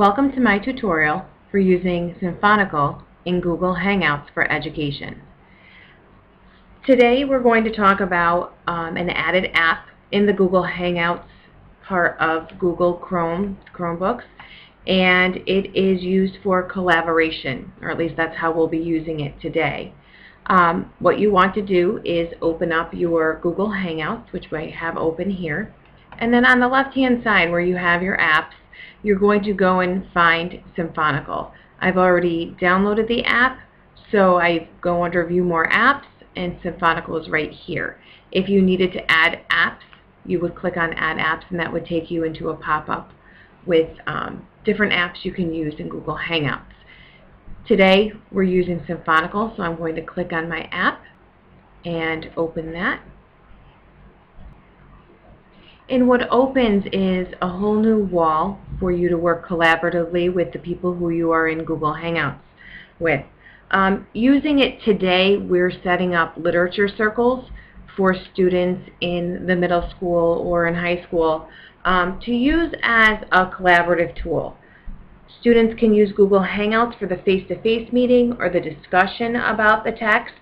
Welcome to my tutorial for using Symphonical in Google Hangouts for Education. Today we're going to talk about an added app in the Google Hangouts part of Google Chromebooks, and it is used for collaboration, or at least that's how we'll be using it today. What you want to do is open up your Google Hangouts, which I have open here, and then on the left hand side where you have your apps, you're going to go and find Symphonical. I've already downloaded the app, so I go under View More Apps, and Symphonical is right here. If you needed to add apps, you would click on Add Apps, and that would take you into a pop-up with different apps you can use in Google Hangouts. Today we're using Symphonical, so I'm going to click on my app and open that. And what opens is a whole new wall for you to work collaboratively with the people who you are in Google Hangouts with. Using it today, we're setting up literature circles for students in the middle school or in high school to use as a collaborative tool. Students can use Google Hangouts for the face-to-face meeting or the discussion about the text,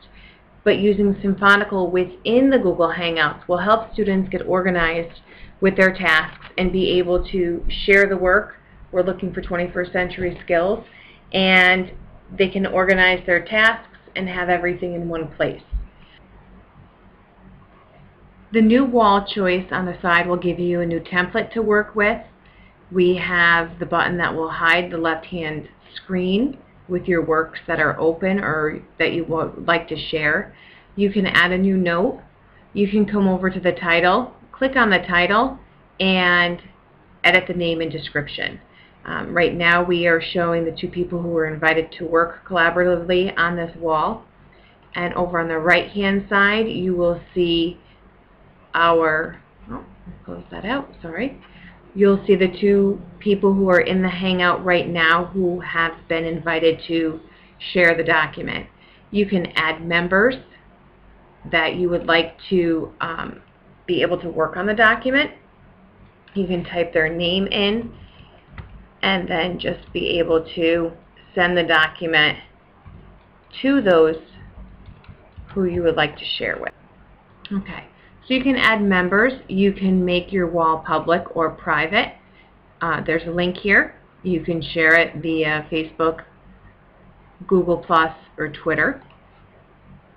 but using Symphonical within the Google Hangouts will help students get organized with their tasks and be able to share the work. We're looking for 21st century skills, and they can organize their tasks and have everything in one place. The new wall choice on the side will give you a new template to work with. We have the button that will hide the left-hand screen with your works that are open or that you would like to share. You can add a new note. You can come over to the title, click on the title, and edit the name and description. Right now we are showing the two people who were invited to work collaboratively on this wall. And over on the right hand side you will see our, close that out, sorry. You'll see the two people who are in the Hangout right now who have been invited to share the document. You can add members that you would like to be able to work on the document. You can type their name in and then just be able to send the document to those who you would like to share with. Okay. So you can add members. You can make your wall public or private. There's a link here. You can share it via Facebook, Google+, or Twitter.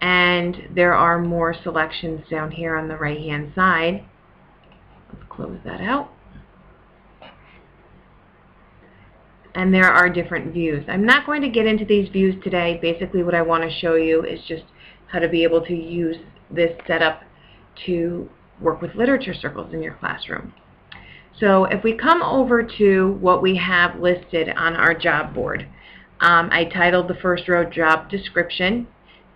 And there are more selections down here on the right-hand side. Let's close that out. And there are different views. I'm not going to get into these views today. Basically what I want to show you is just how to be able to use this setup to work with literature circles in your classroom. So if we come over to what we have listed on our job board, I titled the first row job description,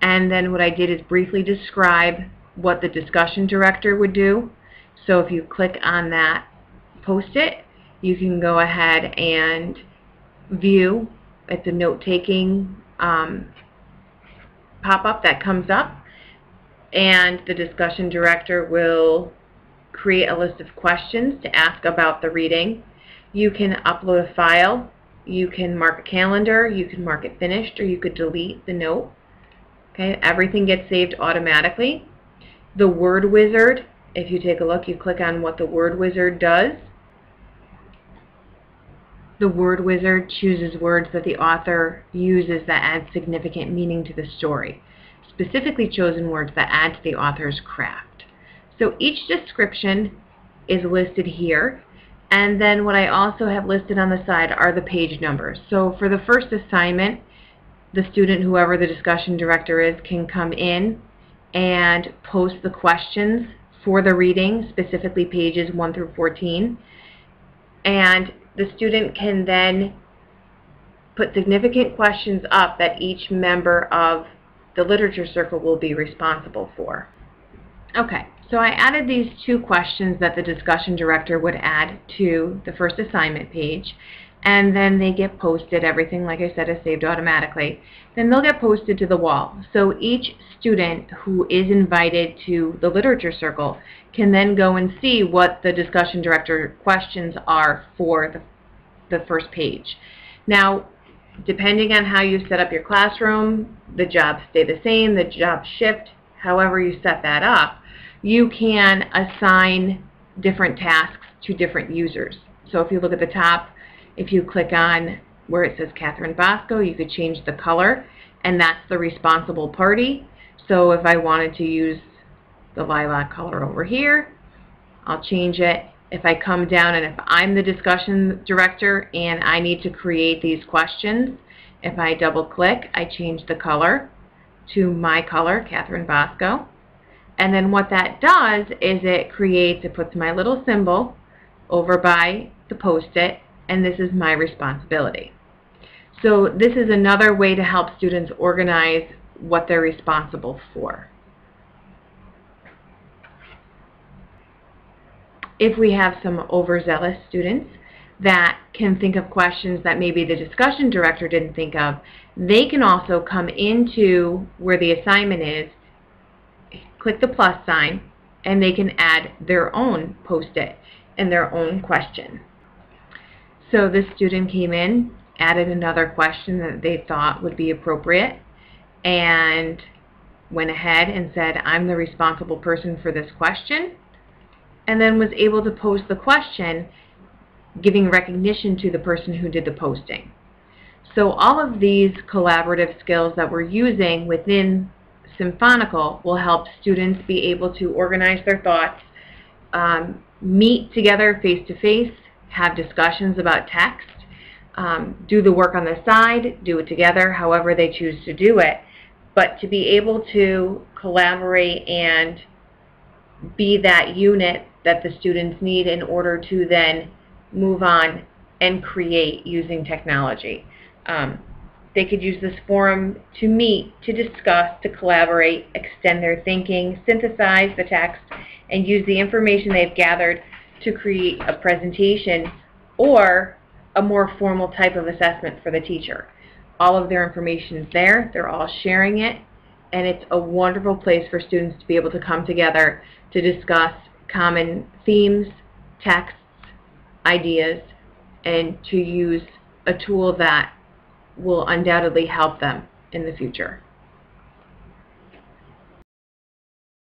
and then what I did is briefly describe what the discussion director would do. So if you click on that post-it, you can go ahead and view. It's a note-taking pop-up that comes up, and the discussion director will create a list of questions to ask about the reading. You can upload a file, you can mark a calendar, you can mark it finished, or you could delete the note. Okay, everything gets saved automatically. The word wizard, if you take a look, you click on what the word wizard does. The word wizard chooses words that the author uses that add significant meaning to the story. Specifically chosen words that add to the author's craft. So each description is listed here, and then what I also have listed on the side are the page numbers. So for the first assignment, the student, whoever the discussion director is, can come in and post the questions for the reading, specifically pages 1 through 14, and the student can then put significant questions up that each member of the literature circle will be responsible for. Okay, so I added these two questions that the discussion director would add to the first assignment page, and then they get posted. Everything, like I said, is saved automatically. Then they'll get posted to the wall. So each student who is invited to the literature circle can then go and see what the discussion director questions are for the first page. Now, depending on how you set up your classroom, the jobs stay the same, the jobs shift, however you set that up, you can assign different tasks to different users. So if you look at the top, if you click on where it says Catherine Bosco, you could change the color, and that's the responsible party. So if I wanted to use the lilac color over here, I'll change it. If I come down and if I'm the discussion director and I need to create these questions, if I double click, I change the color to my color, Catherine Bosco. And then what that does is it puts my little symbol over by the post-it, and this is my responsibility. So this is another way to help students organize what they're responsible for. If we have some overzealous students that can think of questions that maybe the discussion director didn't think of, they can also come into where the assignment is, click the plus sign, and they can add their own post-it and their own question. So this student came in, added another question that they thought would be appropriate, and went ahead and said, I'm the responsible person for this question, and then was able to post the question, giving recognition to the person who did the posting. So all of these collaborative skills that we're using within Symphonical will help students be able to organize their thoughts, meet together face-to-face, have discussions about text, do the work on the side, do it together, however they choose to do it, but to be able to collaborate and be that unit that the students need in order to then move on and create using technology. They could use this forum to meet, to discuss, to collaborate, extend their thinking, synthesize the text, and use the information they've gathered to create a presentation or a more formal type of assessment for the teacher. All of their information is there, they're all sharing it, and it's a wonderful place for students to be able to come together to discuss common themes, texts, ideas, and to use a tool that will undoubtedly help them in the future.